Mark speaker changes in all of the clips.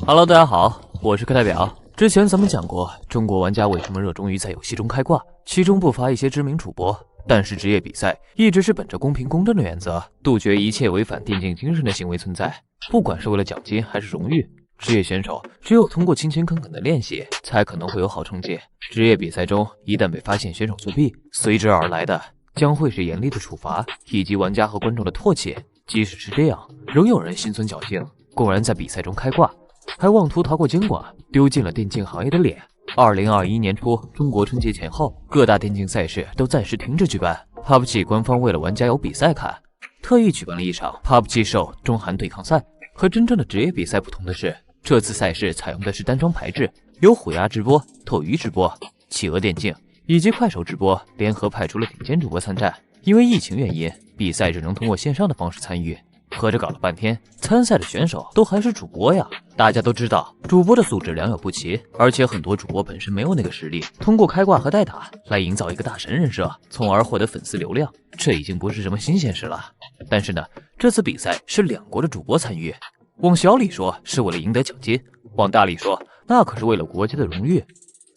Speaker 1: Hello， 大家好，我是课代表。之前咱们讲过，中国玩家为什么热衷于在游戏中开挂，其中不乏一些知名主播。但是职业比赛一直是本着公平公正的原则，杜绝一切违反电竞精神的行为存在。不管是为了奖金还是荣誉，职业选手只有通过勤勤恳恳的练习，才可能会有好成绩。职业比赛中一旦被发现选手作弊，随之而来的将会是严厉的处罚，以及玩家和观众的唾弃。即使是这样，仍有人心存侥幸，公然在比赛中开挂，还妄图逃过监管，丢尽了电竞行业的脸。2021年初，中国春节前后，各大电竞赛事都暂时停止举办。PUBG 官方为了玩家有比赛看，特意举办了一场 PUBG Show 中韩对抗赛。和真正的职业比赛不同的是，这次赛事采用的是单双排制，由虎牙直播、斗鱼直播、企鹅电竞以及快手直播联合派出了顶尖主播参战。因为疫情原因，比赛只能通过线上的方式参与。合着搞了半天，参赛的选手都还是主播呀！大家都知道，主播的素质良莠不齐，而且很多主播本身没有那个实力，通过开挂和代打来营造一个大神人设，从而获得粉丝流量，这已经不是什么新鲜事了。但是呢，这次比赛是两国的主播参与，往小里说是为了赢得奖金，往大里说那可是为了国家的荣誉。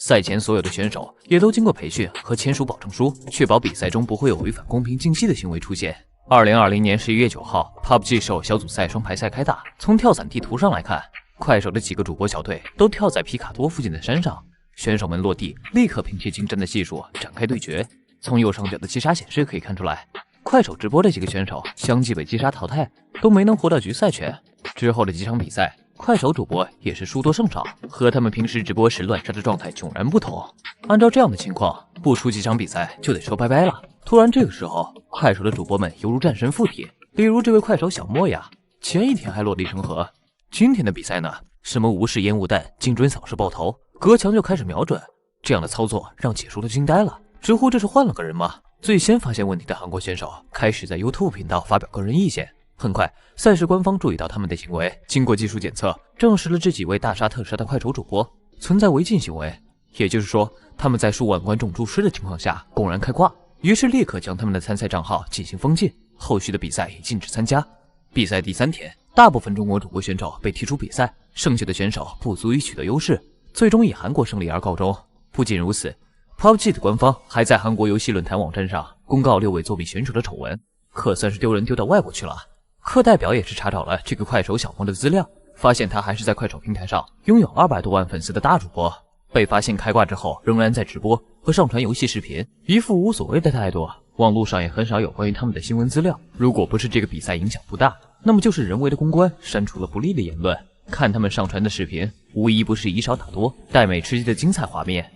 Speaker 1: 赛前所有的选手也都经过培训和签署保证书，确保比赛中不会有违反公平竞技的行为出现。2020年11月9号 ，PUBG Show 小组赛双排赛开打。从跳伞地图上来看，快手的几个主播小队都跳在皮卡多附近的山上，选手们落地立刻凭借精湛的技术展开对决。从右上角的击杀显示可以看出来，快手直播的几个选手相继被击杀淘汰，都没能获得决赛权。之后的几场比赛，快手主播也是输多胜少，和他们平时直播时乱杀的状态迥然不同。按照这样的情况，不出几场比赛就得说拜拜了。突然这个时候，快手的主播们犹如战神附体，例如这位快手小莫呀，前一天还落地成盒，今天的比赛呢，什么无视烟雾弹、精准扫射爆头，隔墙就开始瞄准，这样的操作让解说都惊呆了，直呼这是换了个人吗？最先发现问题的韩国选手开始在 YouTube 频道发表个人意见，很快赛事官方注意到他们的行为，经过技术检测，证实了这几位大杀特杀的快手主播存在违禁行为，也就是说他们在数万观众注视的情况下公然开挂，于是立刻将他们的参赛账号进行封禁，后续的比赛也禁止参加。比赛第3天，大部分中国主播选手被踢出比赛，剩下的选手不足以取得优势，最终以韩国胜利而告终。不仅如此， PUBG 的官方还在韩国游戏论坛网站上公告6位作弊选手的丑闻，可算是丢人丢到外国去了。课代表也是查找了这个快手小莫的资料，发现他还是在快手平台上拥有200多万粉丝的大主播，被发现开挂之后仍然在直播和上传游戏视频，一副无所谓的态度。网络上也很少有关于他们的新闻资料，如果不是这个比赛影响不大，那么就是人为的公关删除了不利的言论。看他们上传的视频，无疑不是以少打多、带美吃鸡的精彩画面。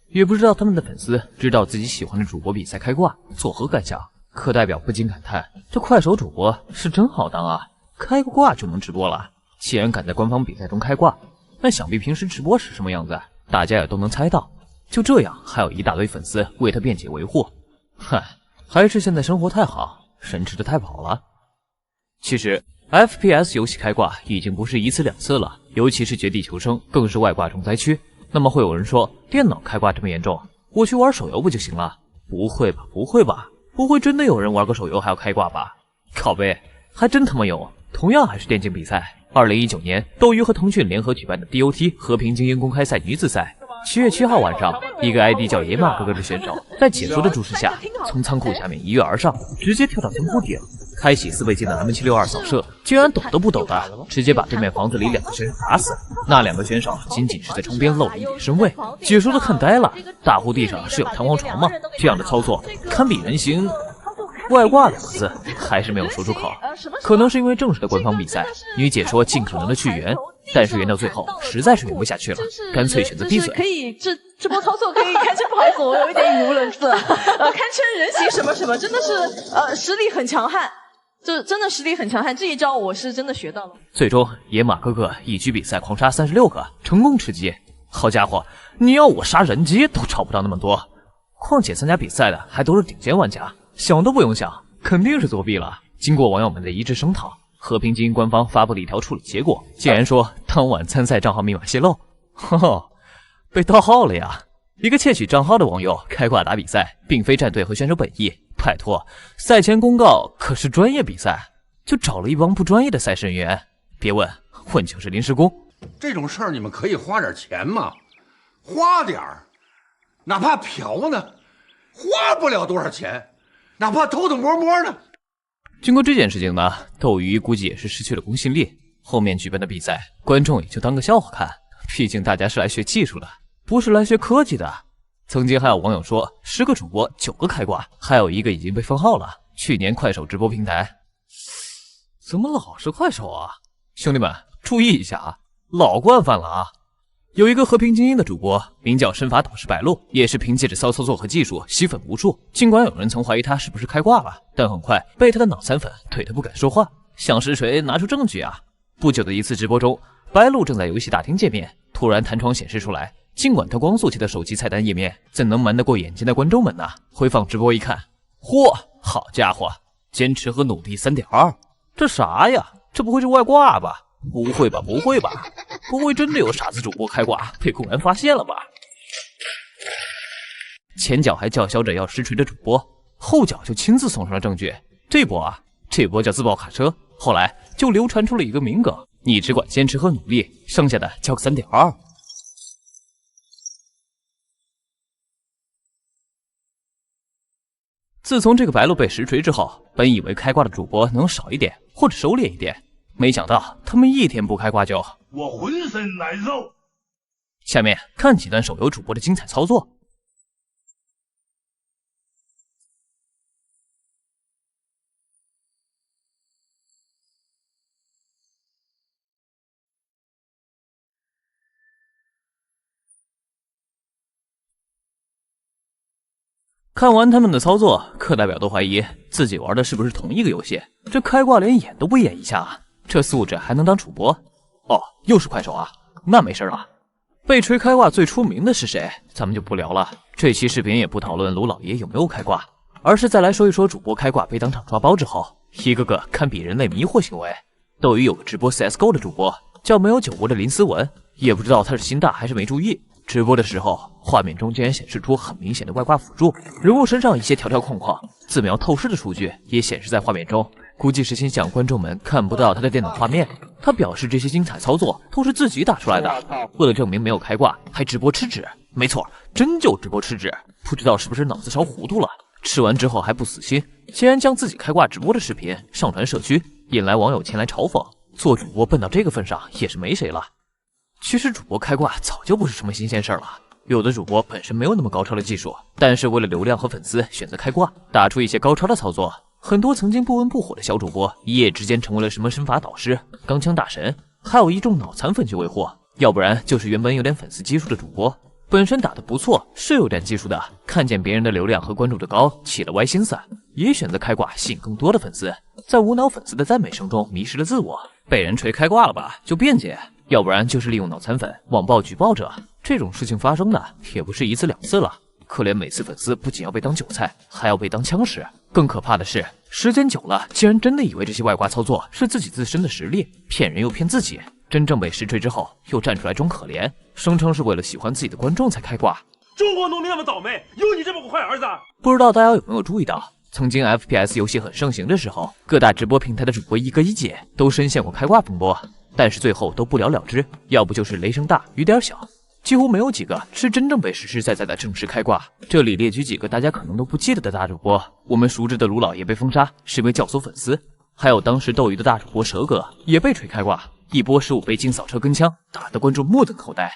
Speaker 1: 也不知道他们的粉丝知道自己喜欢的主播比赛开挂作何感想。课代表不禁感叹，这快手主播是真好当啊，开个挂就能直播了。既然敢在官方比赛中开挂，那想必平时直播是什么样子，大家也都能猜到。就这样，还有一大堆粉丝为他辩解维护。嗨，还是现在生活太好，神吃的太饱了。其实 FPS 游戏开挂已经不是1次2次了，尤其是绝地求生更是外挂重灾区。那么会有人说，电脑开挂这么严重，我去玩手游不就行了？不会吧，不会吧，不会真的有人玩个手游还要开挂吧？靠背，还真他妈有。同样还是电竞比赛，2019年斗鱼和腾讯联合举办的 DOT 和平精英公开赛女子赛，7月7号晚上，一个 ID 叫野马哥哥的选手，在解说的注视下，从仓库下面一跃而上，直接跳到仓库顶，开启4倍镜的 M762 扫射，竟然抖都不抖的，直接把对面房子里2个选手打死。那2个选手仅仅是在窗边露了一点身位，解说的看呆了，大呼地上是有弹簧床吗？这样的操作堪比人形。外挂2个字还是没有说出口，可能是因为正式的官方比赛，女解说尽可能的去圆，但是圆到最后实在是圆不下去了，干脆选择闭嘴。
Speaker 2: 可以直播操作可以堪称，不好意思，我有一点语无伦次，堪称人形什么什么，真的是实力很强悍，这真的实力很强悍，这一招我是真的学到了。
Speaker 1: 最终野马哥哥一局比赛狂杀36个，成功吃鸡。好家伙，你要我杀人机都找不到那么多，况且参加比赛的还都是顶尖玩家。想都不用想，肯定是作弊了。经过网友们的一致声讨，和平精英官方发布了一条处理结果，竟然说当晚参赛账号密码泄露，呵呵，被盗号了呀！一个窃取账号的网友开挂打比赛，并非战队和选手本意。拜托，赛前公告可是专业比赛，就找了一帮不专业的赛事人员。别问，问就是临时工。
Speaker 3: 这种事儿你们可以花点钱嘛，花点儿，哪怕嫖呢，花不了多少钱，哪怕偷偷摸摸呢。
Speaker 1: 经过这件事情呢，斗鱼估计也是失去了公信力。后面举办的比赛，观众也就当个笑话看。毕竟大家是来学技术的，不是来学科技的。曾经还有网友说，10个主播9个开挂，还有1个已经被封号了。去年快手直播平台，怎么老是快手啊？兄弟们注意一下啊，老惯犯了啊！有一个和平精英的主播，名叫身法导师白鹿，也是凭借着骚操作和技术吸粉无数。尽管有人曾怀疑他是不是开挂了，但很快被他的脑残粉怼得不敢说话。想实锤，拿出证据啊！不久的一次直播中，白鹿正在游戏大厅界面，突然弹窗显示出来，尽管他光速切的手机菜单页面，怎能瞒得过眼尖的观众们呢？回放直播一看，嚯，好家伙，坚持和努力 3.2， 这啥呀？这不会是外挂吧？不会吧，不会吧，不会真的有傻子主播开挂被公然发现了吧？前脚还叫嚣着要实锤的主播，后脚就亲自送上了证据。这波叫自爆卡车，后来就流传出了一个名梗：你只管坚持和努力，剩下的交个 3.2。自从这个白鹿被实锤之后，本以为开挂的主播能少一点或者收敛一点，没想到他们一天不开挂就……
Speaker 4: 我浑身难受。
Speaker 1: 下面看几段手游主播的精彩操作。看完他们的操作，课代表都怀疑自己玩的是不是同一个游戏。这开挂连演都不演一下啊，这素质还能当主播？哦，又是快手啊，那没事了。被锤开挂最出名的是谁？咱们就不聊了。这期视频也不讨论卢老爷有没有开挂，而是再来说一说主播开挂被当场抓包之后，一个个堪比人类迷惑行为。斗鱼有个直播 CSGO 的主播叫没有酒窝的林思文，也不知道他是心大还是没注意。直播的时候，画面中竟然显示出很明显的外挂辅助，人物身上一些条条框框，自瞄透视的数据也显示在画面中，估计是心想观众们看不到他的电脑画面。他表示这些精彩操作都是自己打出来的，为了证明没有开挂，还直播吃纸。没错，真就直播吃纸，不知道是不是脑子烧糊涂了。吃完之后还不死心，竟然将自己开挂直播的视频上传社区，引来网友前来嘲讽。做主播笨到这个份上，也是没谁了。其实主播开挂早就不是什么新鲜事了，有的主播本身没有那么高超的技术，但是为了流量和粉丝选择开挂，打出一些高超的操作。很多曾经不温不火的小主播，一夜之间成为了什么身法导师、钢枪大神，还有一众脑残粉去维护，要不然就是原本有点粉丝基数的主播，本身打得不错，是有点技术的，看见别人的流量和关注度高，起了歪心思，也选择开挂吸引更多的粉丝，在无脑粉丝的赞美声中迷失了自我，被人锤开挂了吧就辩解，要不然就是利用脑残粉网暴举报者。这种事情发生的也不是1次2次了，可怜每次粉丝不仅要被当韭菜，还要被当枪使。更可怕的是，时间久了，竟然真的以为这些外挂操作是自己自身的实力，骗人又骗自己。真正被实锤之后，又站出来装可怜，声称是为了喜欢自己的观众才开挂。
Speaker 4: 中国农民那么倒霉，有你这么个坏儿子。
Speaker 1: 不知道大家有没有注意到，曾经 FPS 游戏很盛行的时候，各大直播平台的主播一哥一姐都深陷过开挂风波，但是最后都不了了之，要不就是雷声大雨点小，几乎没有几个是真正被实实在在的正式开挂。这里列举几个大家可能都不记得的大主播，我们熟知的卢老爷被封杀是因为教唆粉丝，还有当时斗鱼的大主播蛇哥也被锤开挂，一波15倍镜扫车跟枪，打得观众目瞪口呆。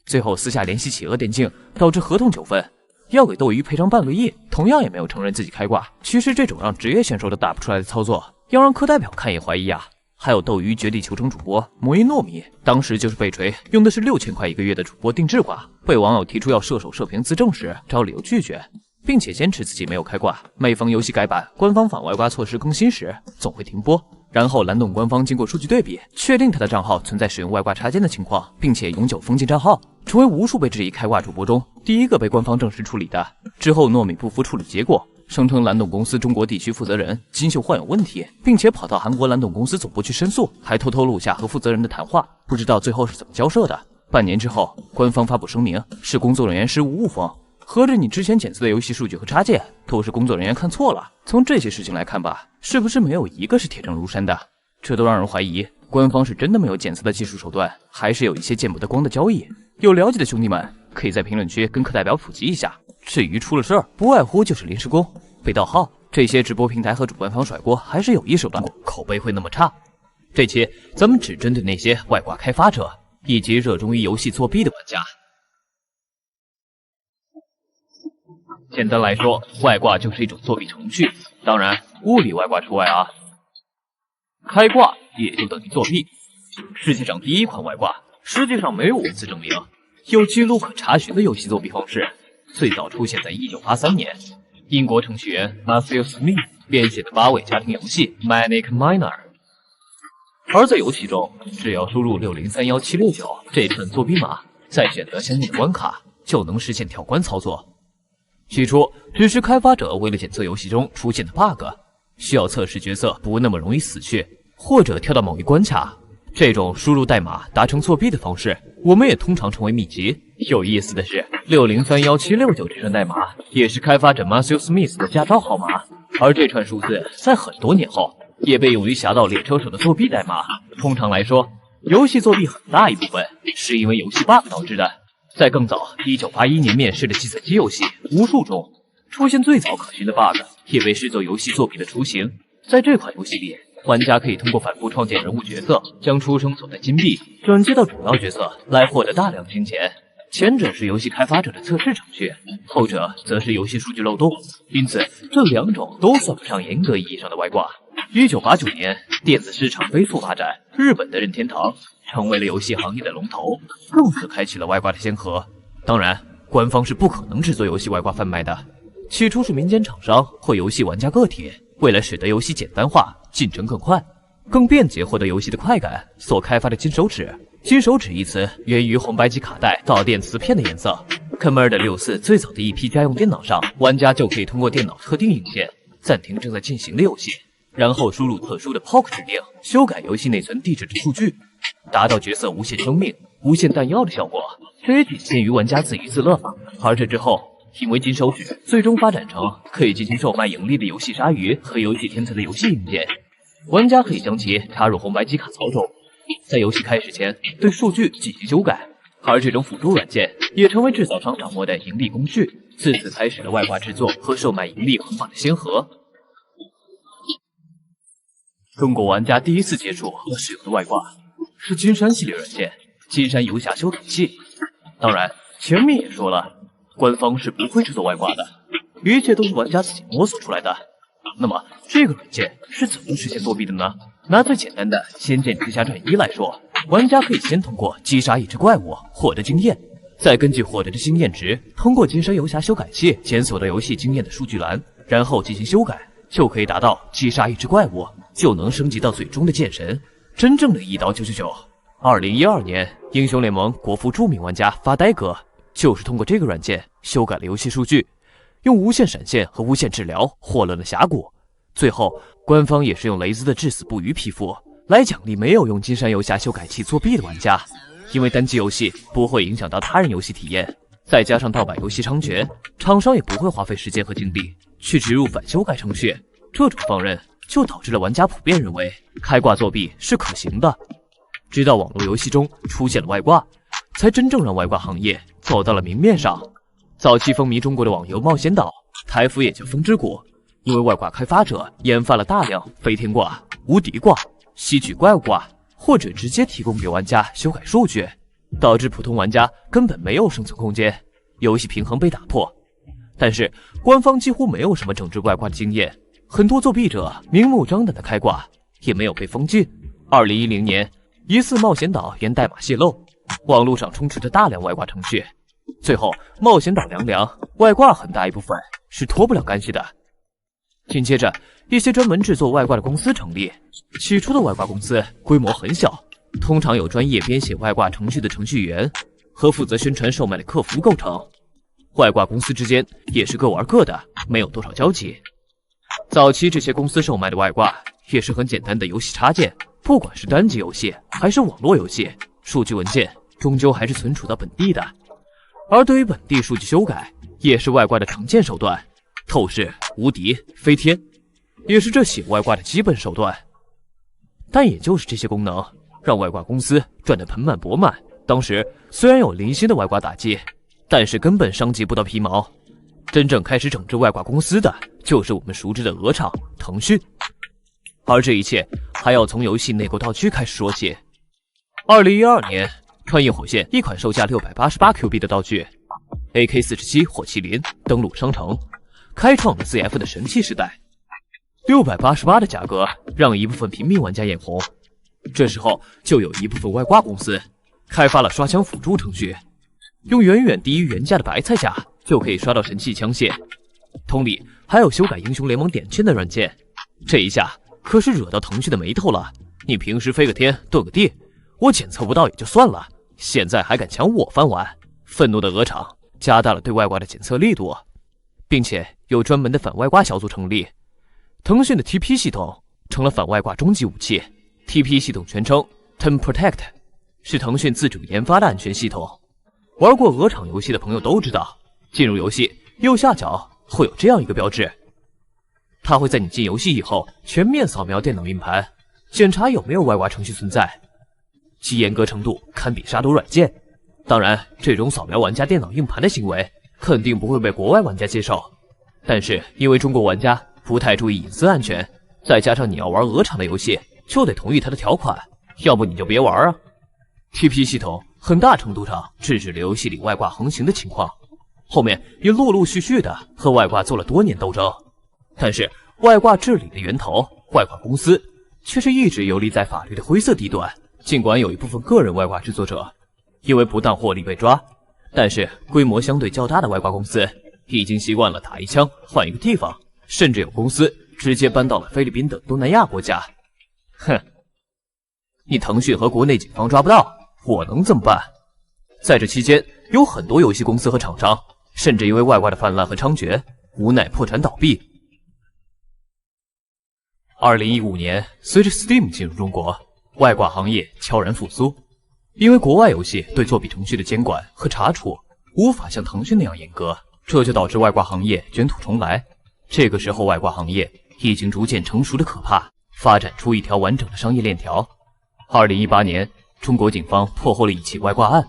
Speaker 1: 最后私下联系企鹅电竞，导致合同纠纷，要给斗鱼赔偿半个亿，同样也没有承认自己开挂。其实这种让职业选手都打不出来的操作，要让课代表看也怀疑啊。还有斗鱼绝地求生主播魔音糯米，当时就是被锤用的是6000块1个月的主播定制挂，被网友提出要射手射频自证时，找理由拒绝，并且坚持自己没有开挂。每逢游戏改版、官方反外挂措施更新时，总会停播。然后蓝洞官方经过数据对比，确定他的账号存在使用外挂插件的情况，并且永久封禁账号，成为无数被质疑开挂主播中第一个被官方正式处理的。之后糯米不服处理结果，声称蓝洞公司中国地区负责人金秀焕有问题，并且跑到韩国蓝洞公司总部去申诉，还偷偷录下和负责人的谈话，不知道最后是怎么交涉的。半年之后，官方发布声明，是工作人员失误误封。合着你之前检测的游戏数据和插件都是工作人员看错了。从这些事情来看吧，是不是没有一个是铁证如山的？这都让人怀疑，官方是真的没有检测的技术手段，还是有一些见不得光的交易？有了解的兄弟们，可以在评论区跟课代表普及一下。至于出了事儿，不外乎就是临时工、被盗号，这些直播平台和主办方甩锅还是有一手的，口碑会那么差。这期咱们只针对那些外挂开发者以及热衷于游戏作弊的玩家。简单来说，外挂就是一种作弊程序，当然物理外挂除外啊。开挂也就等于作弊。世界上第一款外挂，实际上没有文字证明，有记录可查询的游戏作弊方式，最早出现在1983年，英国程序员 Matthew Smith 编写的8位家庭游戏 Manic Miner。而在游戏中，只要输入6031769这串作弊码，再选择相应的关卡，就能实现跳关操作。起初只是开发者为了检测游戏中出现的 bug， 需要测试角色不那么容易死去，或者跳到某一关卡。这种输入代码达成作弊的方式，我们也通常称为秘籍。有意思的是，6031769这串代码也是开发者 Matthew Smith 的驾照号码，而这串数字在很多年后也被用于侠盗猎车手的作弊代码。通常来说，游戏作弊很大一部分是因为游戏 bug 导致的。在更早1981年面世的计算机游戏《巫术》中，出现最早可循的 bug 也被视作游戏作弊的雏形。在这款游戏里，玩家可以通过反复创建人物角色，将出生所带金币转接到主要角色来获得大量金钱。前者是游戏开发者的测试程序，后者则是游戏数据漏洞，因此这两种都算不上严格意义上的外挂。1989年，电子市场飞速发展，日本的任天堂成为了游戏行业的龙头，更是开启了外挂的先河。当然，官方是不可能制作游戏外挂贩卖的。起初是民间厂商或游戏玩家个体，为了使得游戏简单化、竞争更快、更便捷获得游戏的快感所开发的金手指。金手指一词源于红白机卡带导电磁片的颜色。Commodore 64最早的一批家用电脑上，玩家就可以通过电脑特定硬件暂停正在进行的游戏，然后输入特殊的 POC 指令，修改游戏内存地址的数据，达到角色无限生命、无限弹药的效果。这也仅限于玩家自娱自乐。而这之后，因为金手指最终发展成可以进行售卖盈利的游戏鲨鱼和游戏天才的游戏硬件，玩家可以将其插入红白机卡槽中，在游戏开始前对数据进行修改。而这种辅助软件也成为制造商掌握的盈利工具，自此开始了外挂制作和售卖盈利方法的先河。中国玩家第一次接触和使用的外挂是金山系列软件金山游侠修改器。当然，前面也说了，官方是不会制作外挂的，一切都是玩家自己摸索出来的。那么，这个软件是怎么实现作弊的呢？拿最简单的《仙剑奇侠传1》来说，玩家可以先通过击杀一只怪物获得经验，再根据获得的经验值，通过金山游侠修改器检索到游戏经验的数据栏，然后进行修改，就可以达到击杀一只怪物就能升级到最终的剑神，真正的一刀999。2012年，英雄联盟国服著名玩家发呆哥就是通过这个软件修改了游戏数据，用无限闪现和无限治疗获得了峡谷。最后，官方也是用雷兹的至死不渝皮肤来奖励没有用金山游侠修改器作弊的玩家，因为单机游戏不会影响到他人游戏体验，再加上盗版游戏猖獗，厂商也不会花费时间和精力去植入反修改程序，这种放任就导致了玩家普遍认为开挂作弊是可行的。直到网络游戏中出现了外挂，才真正让外挂行业走到了明面上。早期风靡中国的网游冒险岛，台服也叫风之谷，因为外挂开发者研发了大量飞天挂、无敌挂、吸取怪物挂，或者直接提供给玩家修改数据，导致普通玩家根本没有生存空间，游戏平衡被打破。但是官方几乎没有什么整治外挂的经验，很多作弊者明目张胆的开挂，也没有被封禁。2010年，疑似冒险岛源代码泄露，网络上充斥着大量外挂程序。最后，冒险岛凉凉，外挂很大一部分是脱不了干系的。紧接着，一些专门制作外挂的公司成立。起初的外挂公司规模很小，通常有专业编写外挂程序的程序员和负责宣传售卖的客服构成。外挂公司之间也是各玩各的，没有多少交集。早期这些公司售卖的外挂也是很简单的游戏插件，不管是单机游戏还是网络游戏，数据文件终究还是存储到本地的。而对于本地数据修改，也是外挂的常见手段，透视、无敌、飞天，也是这写外挂的基本手段。但也就是这些功能，让外挂公司赚得盆满钵满。当时虽然有零星的外挂打击，但是根本伤及不到皮毛。真正开始整治外挂公司的，就是我们熟知的鹅厂腾讯。而这一切还要从游戏内购道具开始说起。2012年，穿越火线一款售价688 Q 币的道具 AK-47 火麒麟登陆商城，开创了 ZF 的神器时代。688的价格让一部分平民玩家眼红，这时候就有一部分外挂公司开发了刷枪辅助程序，用远远低于原价的白菜价就可以刷到神器枪械。同理，还有修改英雄联盟点券的软件，这一下可是惹到腾讯的眉头了。你平时飞个天遁个地，我检测不到也就算了，现在还敢抢我饭碗。愤怒的鹅厂加大了对外挂的检测力度，并且有专门的反外挂小组成立。腾讯的 TP 系统成了反外挂终极武器。 TP 系统全称 Turn Protect， 是腾讯自主研发的安全系统。玩过鹅厂游戏的朋友都知道，进入游戏右下角会有这样一个标志，它会在你进游戏以后全面扫描电脑硬盘，检查有没有外挂程序存在，其严格程度堪比杀毒软件。当然，这种扫描玩家电脑硬盘的行为肯定不会被国外玩家接受，但是因为中国玩家不太注意隐私安全，再加上你要玩鹅厂的游戏，就得同意他的条款，要不你就别玩啊。TP 系统很大程度上制止了游戏里外挂横行的情况，后面也陆陆续续的和外挂做了多年斗争。但是外挂治理的源头外挂公司却是一直游离在法律的灰色地段。尽管有一部分个人外挂制作者因为不当获利被抓，但是规模相对较大的外挂公司已经习惯了打一枪换一个地方，甚至有公司直接搬到了菲律宾等东南亚国家。哼，你腾讯和国内警方抓不到，我能怎么办？在这期间，有很多游戏公司和厂商甚至因为外挂的泛滥和猖獗，无奈破产倒闭。2015年，随着 Steam 进入中国，外挂行业悄然复苏。因为国外游戏对作弊程序的监管和查处无法像腾讯那样严格，这就导致外挂行业卷土重来。这个时候，外挂行业已经逐渐成熟的可怕，发展出一条完整的商业链条。2018年，中国警方破获了一起外挂案，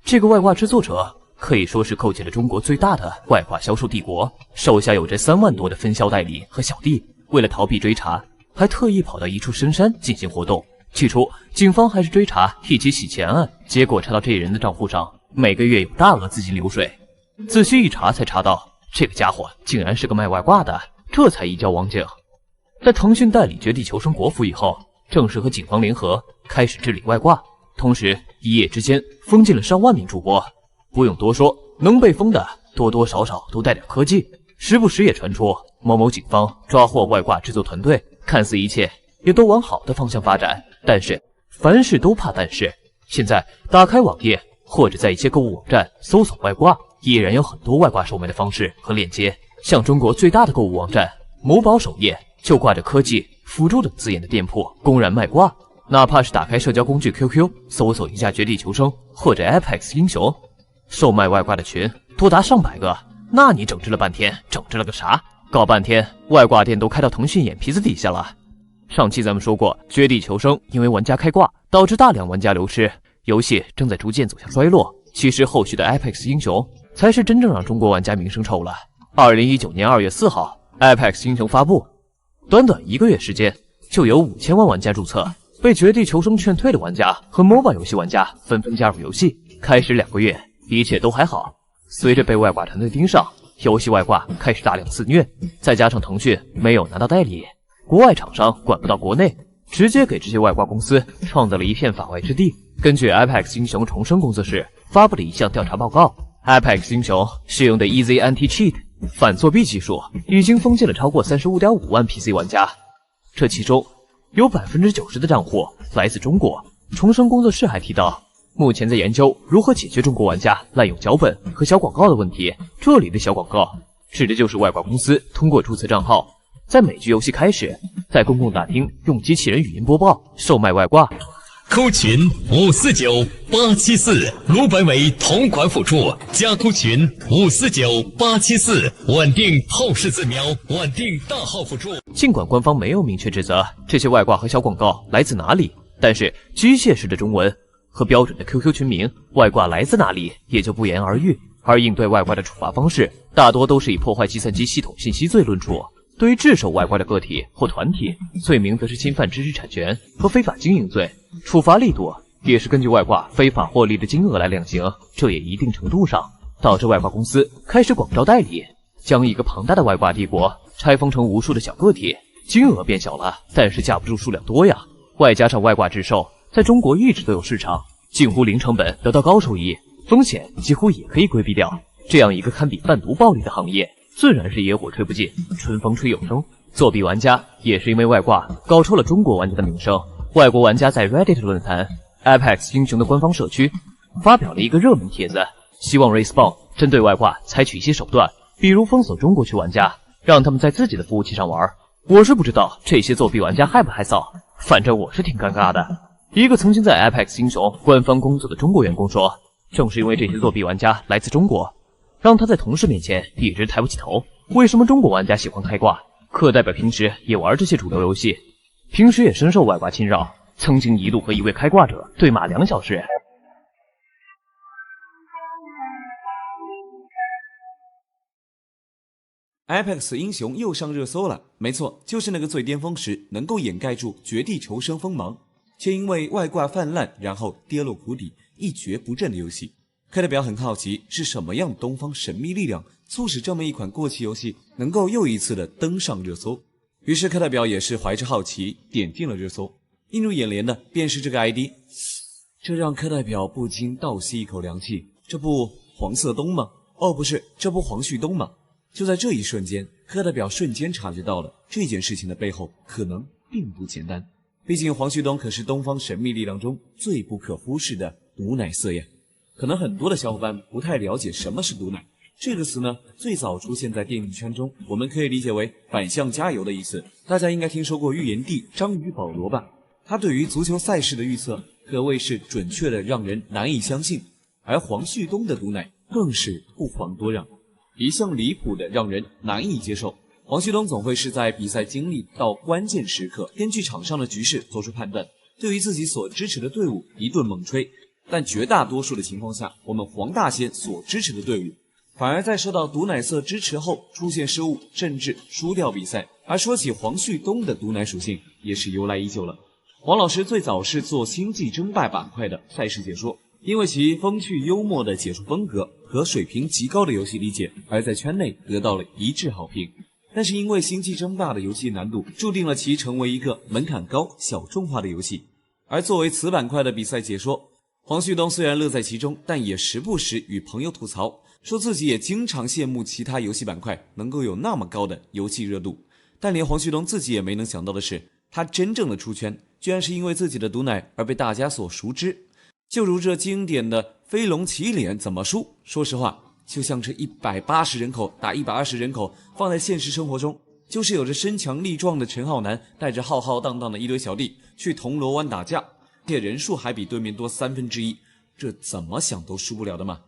Speaker 1: 这个外挂制作者可以说是构建了中国最大的外挂销售帝国，手下有着3万多的分销代理和小弟。为了逃避追查，还特意跑到一处深山进行活动。起初，警方还是追查一起洗钱案，结果查到这人的账户上每个月有大额资金流水。仔细一查，才查到这个家伙竟然是个卖外挂的，这才一交网警。在腾讯代理《绝地求生》国服以后，正式和警方联合开始治理外挂，同时一夜之间封禁了上万名主播。不用多说，能被封的多多少少都带点科技，时不时也传出某某警方抓获外挂制作团队。看似一切也都往好的方向发展，但是凡事都怕但是。现在打开网页或者在一些购物网站搜索外挂，依然有很多外挂售卖的方式和链接。像中国最大的购物网站某宝首页就挂着科技、辅助等字眼的店铺公然卖挂。哪怕是打开社交工具 QQ 搜索一下绝地求生或者 Apex 英雄，售卖外挂的群多达上百个。那你整治了半天，整治了个啥？搞半天外挂店都开到腾讯眼皮子底下了。上期咱们说过，绝地求生因为玩家开挂导致大量玩家流失，游戏正在逐渐走向衰落。其实后续的 Apex 英雄才是真正让中国玩家名声臭了。2019年2月4号 Apex 英雄发布，短短1个月时间就有5000万玩家注册。被绝地求生劝退的玩家和 MOBA 游戏玩家纷纷加入游戏。开始2个月一切都还好，随着被外挂团队盯上，游戏外挂开始大量肆虐，再加上腾讯没有拿到代理，国外厂商管不到国内，直接给这些外挂公司创造了一片法外之地。根据 Apex 英雄重生工作室发布的一项调查报告， Apex 英雄使用的 Easy Anti-Cheat 反作弊技术已经封禁了超过35.5万 PC 玩家，这其中有90%的账户来自中国。重生工作室还提到，目前在研究如何解决中国玩家滥用脚本和小广告的问题。这里的小广告指的就是外挂公司通过注册账号，在每局游戏开始，在公共大厅用机器人语音播报售卖外挂。
Speaker 5: 扣群549874，卢本伟同款辅助，加扣群549874，稳定透视字瞄，稳定大号辅助。
Speaker 1: 尽管官方没有明确指责这些外挂和小广告来自哪里，但是机械式的中文和标准的 QQ 群名外挂来自哪里也就不言而喻。而应对外挂的处罚方式大多都是以破坏计算机系统信息罪论处。对于制售外挂的个体或团体，罪名则是侵犯知识产权和非法经营罪，处罚力度也是根据外挂非法获利的金额来量刑。这也一定程度上导致外挂公司开始广招代理，将一个庞大的外挂帝国拆分成无数的小个体，金额变小了，但是架不住数量多呀。外加上外挂制售在中国一直都有市场，近乎零成本得到高收益，风险几乎也可以规避掉。这样一个堪比贩毒暴利的行业，自然是野火吹不尽，春风吹又生。作弊玩家也是因为外挂搞臭了中国玩家的名声。外国玩家在 Reddit 论坛 Apex 英雄的官方社区发表了一个热门帖子，希望 Respawn 针对外挂采取一些手段，比如封锁中国区玩家，让他们在自己的服务器上玩。我是不知道这些作弊玩家害不害臊，反正我是挺尴尬的。一个曾经在 Apex 英雄官方工作的中国员工说，正是因为这些作弊玩家来自中国，让他在同事面前一直抬不起头。为什么中国玩家喜欢开挂？课代表平时也玩这些主流游戏，平时也深受外挂侵扰，曾经一度和一位开挂者对骂2小时。
Speaker 6: Apex 英雄又上热搜了，没错，就是那个最巅峰时能够掩盖住绝地求生锋芒，却因为外挂泛滥然后跌落谷底，一蹶不振的游戏。课代表很好奇，是什么样的东方神秘力量促使这么一款过气游戏能够又一次的登上热搜？于是课代表也是怀着好奇点进了热搜，映入眼帘的便是这个 ID， 这让课代表不禁倒吸一口凉气。这不黄色东吗？哦，不是，这不黄旭东吗？就在这一瞬间，课代表瞬间察觉到了这件事情的背后可能并不简单。毕竟黄旭东可是东方神秘力量中最不可忽视的毒奶色呀。可能很多的小伙伴不太了解什么是毒奶，这个词呢，最早出现在电影圈中，我们可以理解为反向加油的意思。大家应该听说过预言帝章鱼保罗吧？他对于足球赛事的预测可谓是准确的让人难以相信，而黄旭东的毒奶更是不遑多让，一向离谱的让人难以接受。黄旭东总会是在比赛经历到关键时刻，根据场上的局势做出判断，对于自己所支持的队伍一顿猛吹。但绝大多数的情况下，我们黄大仙所支持的队伍反而在受到毒奶色支持后出现失误，甚至输掉比赛。而说起黄旭东的毒奶属性，也是由来已久了。黄老师最早是做星际争霸板块的赛事解说，因为其风趣幽默的解说风格和水平极高的游戏理解，而在圈内得到了一致好评。但是因为星际争霸的游戏难度，注定了其成为一个门槛高、小众化的游戏。而作为此板块的比赛解说，黄旭东虽然乐在其中，但也时不时与朋友吐槽，说自己也经常羡慕其他游戏板块能够有那么高的游戏热度。但连黄旭东自己也没能想到的是，他真正的出圈居然是因为自己的毒奶而被大家所熟知。就如这经典的飞龙骑脸怎么输，说实话，就像这180人口打120人口，放在现实生活中，就是有着身强力壮的陈浩南带着浩浩荡荡的一堆小弟去铜锣湾打架，且人数还比对面多1/3，这怎么想都输不了的嘛。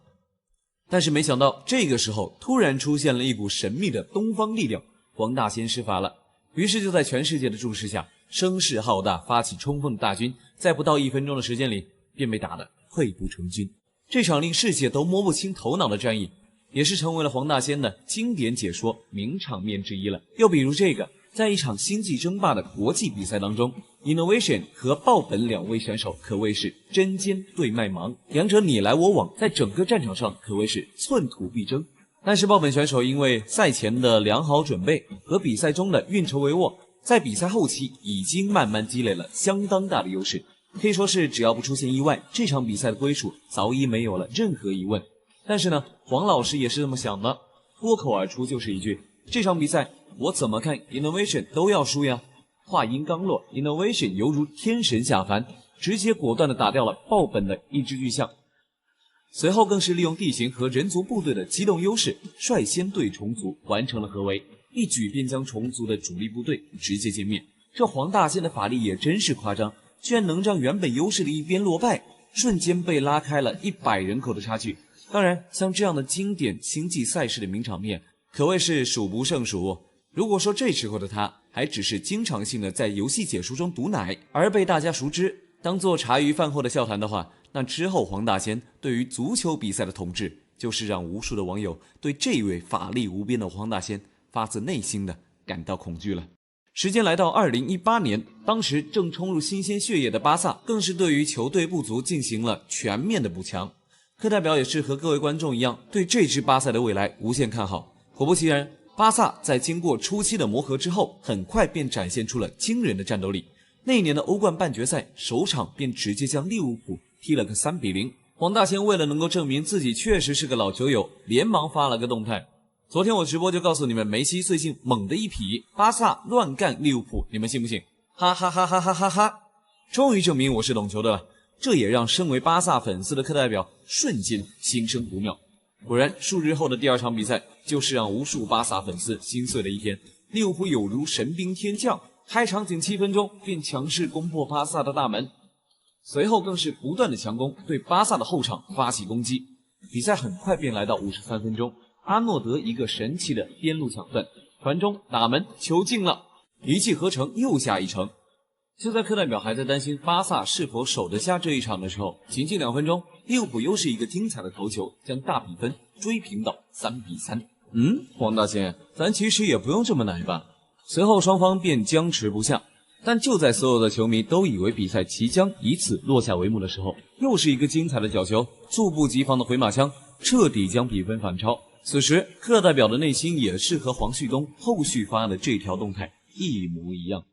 Speaker 6: 但是没想到这个时候突然出现了一股神秘的东方力量，黄大仙施法了。于是就在全世界的注视下，声势浩大发起冲锋的大军，在不到1分钟的时间里便被打得溃不成军。这场令世界都摸不清头脑的战役，也是成为了黄大仙的经典解说名场面之一了。又比如这个，在一场星际争霸的国际比赛当中， Innovation 和爆本两位选手可谓是针尖对麦芒，两者你来我往，在整个战场上可谓是寸土必争。但是爆本选手因为赛前的良好准备和比赛中的运筹帷幄，在比赛后期已经慢慢积累了相当大的优势，可以说是只要不出现意外，这场比赛的归属早已没有了任何疑问。但是呢，黄老师也是这么想的，脱口而出就是一句：这场比赛我怎么看 Innovation 都要输呀。话音刚落 ，Innovation 犹如天神下凡，直接果断地打掉了爆本的一只巨象。随后更是利用地形和人族部队的机动优势，率先对虫族完成了合围，一举便将虫族的主力部队直接歼灭。这黄大仙的法力也真是夸张，居然能让原本优势的一边落败，瞬间被拉开了100人口的差距。当然，像这样的经典星际赛事的名场面，可谓是数不胜数。如果说这时候的他还只是经常性的在游戏解说中毒奶，而被大家熟知，当做茶余饭后的笑谈的话，那之后黄大仙对于足球比赛的统治，就是让无数的网友对这位法力无边的黄大仙发自内心的感到恐惧了。时间来到2018年，当时正冲入新鲜血液的巴萨，更是对于球队不足进行了全面的补强。课代表也是和各位观众一样，对这支巴萨的未来无限看好。果不其然，巴萨在经过初期的磨合之后，很快便展现出了惊人的战斗力。那一年的欧冠半决赛，首场便直接将利物浦踢了个3-0。黄大仙为了能够证明自己确实是个老球友，连忙发了个动态。昨天我直播就告诉你们，梅西最近猛的一匹，巴萨乱干利物浦，你们信不信？哈哈哈哈哈哈哈！终于证明我是懂球的了，这也让身为巴萨粉丝的课代表瞬间心生不妙。果然，数日后的第二场比赛，就是让无数巴萨粉丝心碎的一天。利物浦有如神兵天降，开场仅7分钟便强势攻破巴萨的大门，随后更是不断的强攻，对巴萨的后场发起攻击。比赛很快便来到53分钟，阿诺德一个神奇的边路抢断，传中打门，球进了，一气呵成又下一城。就在课代表还在担心巴萨是否守得下这一场的时候，仅仅2分钟，利物浦又是一个精彩的头球，将大比分追平到3-3。黄大仙，咱其实也不用这么奶吧。随后双方便僵持不下，但就在所有的球迷都以为比赛即将以此落下帷幕的时候，又是一个精彩的角球，猝不及防的回马枪，彻底将比分反超。此时课代表的内心也是和黄旭东后续发的这条动态一模一样。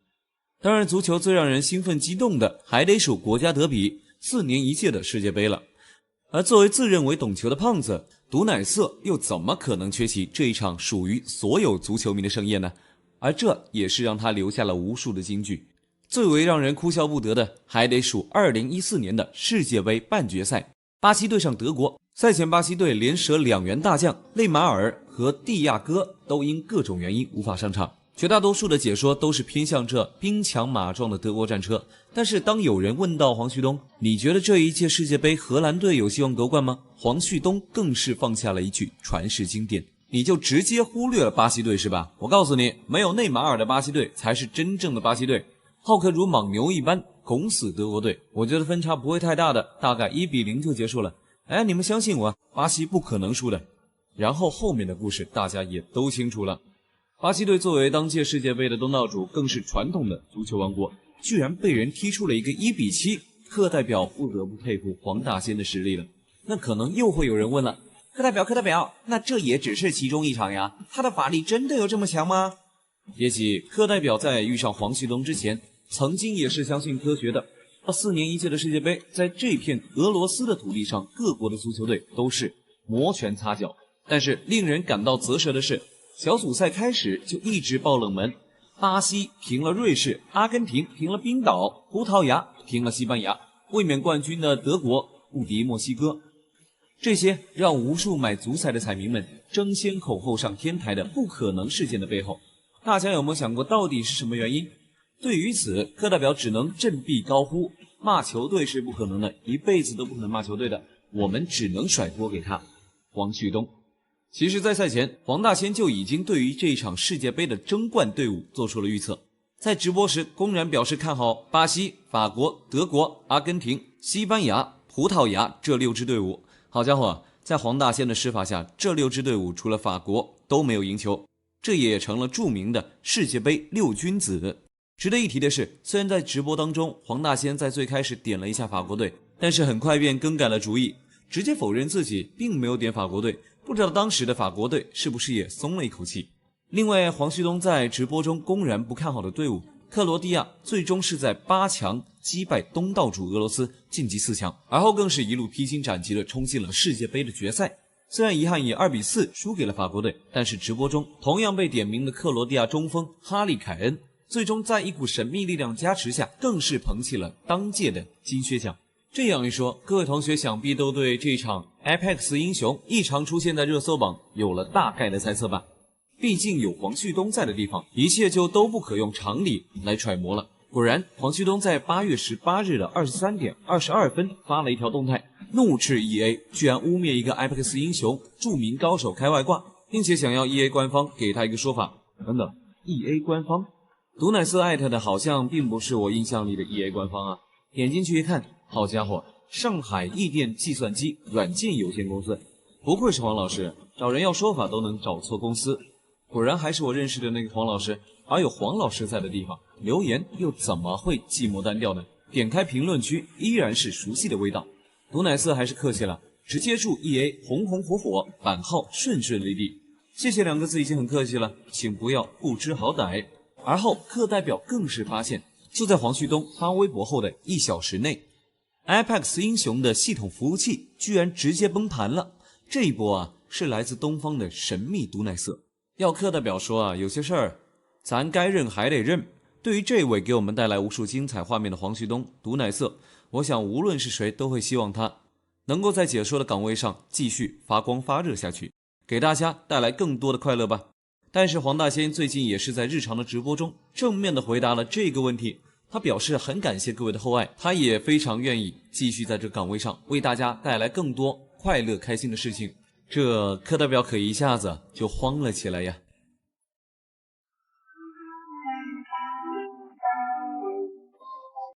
Speaker 6: 当然，足球最让人兴奋激动的还得数国家德比，4年一届的世界杯了。而作为自认为懂球的胖子，毒奶色又怎么可能缺席这一场属于所有足球迷的盛宴呢？而这也是让他留下了无数的金句。最为让人哭笑不得的还得数2014年的世界杯半决赛，巴西对上德国。赛前巴西队连舍2员大将内马尔和蒂亚戈都因各种原因无法上场，绝大多数的解说都是偏向这兵强马壮的德国战车。但是当有人问到黄旭东，你觉得这一届世界杯荷兰队有希望夺冠吗？黄旭东更是放下了一句传世经典，你就直接忽略了巴西队是吧？我告诉你，没有内马尔的巴西队才是真正的巴西队，浩克如莽牛一般拱死德国队。我觉得分差不会太大的，大概1-0就结束了。哎，你们相信我，巴西不可能输的。然后后面的故事大家也都清楚了。巴西队作为当届世界杯的东道主，更是传统的足球王国，居然被人踢出了一个1-7，课代表不得不佩服黄大仙的实力了。那可能又会有人问了，课代表，那这也只是其中一场呀，他的法力真的有这么强吗？也许课代表在遇上黄旭东之前，曾经也是相信科学的。4年一届的世界杯，在这片俄罗斯的土地上，各国的足球队都是摩拳擦脚。但是令人感到啧舌的是，小组赛开始就一直爆冷门，巴西平了瑞士，阿根廷平了冰岛，葡萄牙平了西班牙，卫冕冠军的德国不敌墨西哥。这些让无数买足彩的彩民们争先恐后上天台的不可能事件的背后，大家有没有想过到底是什么原因？对于此，课代表只能振臂高呼，骂球队是不可能的，一辈子都不可能骂球队的，我们只能甩锅给他，黄旭东。其实在赛前，黄大仙就已经对于这一场世界杯的争冠队伍做出了预测，在直播时公然表示看好巴西、法国、德国、阿根廷、西班牙、葡萄牙这6支队伍。好家伙，在黄大仙的施法下，这6支队伍除了法国都没有赢球，这也成了著名的世界杯6君子。值得一提的是，虽然在直播当中黄大仙在最开始点了一下法国队，但是很快便更改了主意，直接否认自己并没有点法国队。不知道当时的法国队是不是也松了一口气。另外，黄旭东在直播中公然不看好的队伍克罗地亚，最终是在8强击败东道主俄罗斯晋级4强，而后更是一路披荆斩棘的冲进了世界杯的决赛。虽然遗憾以2-4输给了法国队，但是直播中同样被点名的克罗地亚中锋哈利凯恩，最终在一股神秘力量加持下，更是捧起了当届的金靴奖。这样一说，各位同学想必都对这场 Apex 英雄异常出现在热搜榜有了大概的猜测吧。毕竟有黄旭东在的地方，一切就都不可用常理来揣摩了。果然，黄旭东在8月18日的23点22分发了一条动态，怒斥 EA 居然污蔑一个 Apex 英雄著名高手开外挂，并且想要 EA 官方给他一个说法。等等 ，EA 官方？毒奶色艾特的好像并不是我印象里的 EA 官方啊。点进去一看，好家伙，上海易电计算机软件有限公司，不愧是黄老师，找人要说法都能找错公司。果然还是我认识的那个黄老师，而有黄老师在的地方，留言又怎么会寂寞单调呢？点开评论区，依然是熟悉的味道。毒奶色还是客气了，直接祝 EA 红红火火，版号顺顺利利。谢谢2个字已经很客气了，请不要不知好歹。而后课代表更是发现，就在黄旭东发微博后的1小时内， Apex 英雄的系统服务器居然直接崩盘了。这一波啊，是来自东方的神秘毒奶色。要课代表说啊，有些事儿咱该认还得认。对于这位给我们带来无数精彩画面的黄旭东毒奶色，我想无论是谁都会希望他能够在解说的岗位上继续发光发热下去，给大家带来更多的快乐吧。但是黄大仙最近也是在日常的直播中正面的回答了这个问题，他表示很感谢各位的厚爱，他也非常愿意继续在这岗位上为大家带来更多快乐开心的事情。这课代表可一下子就慌了起来呀。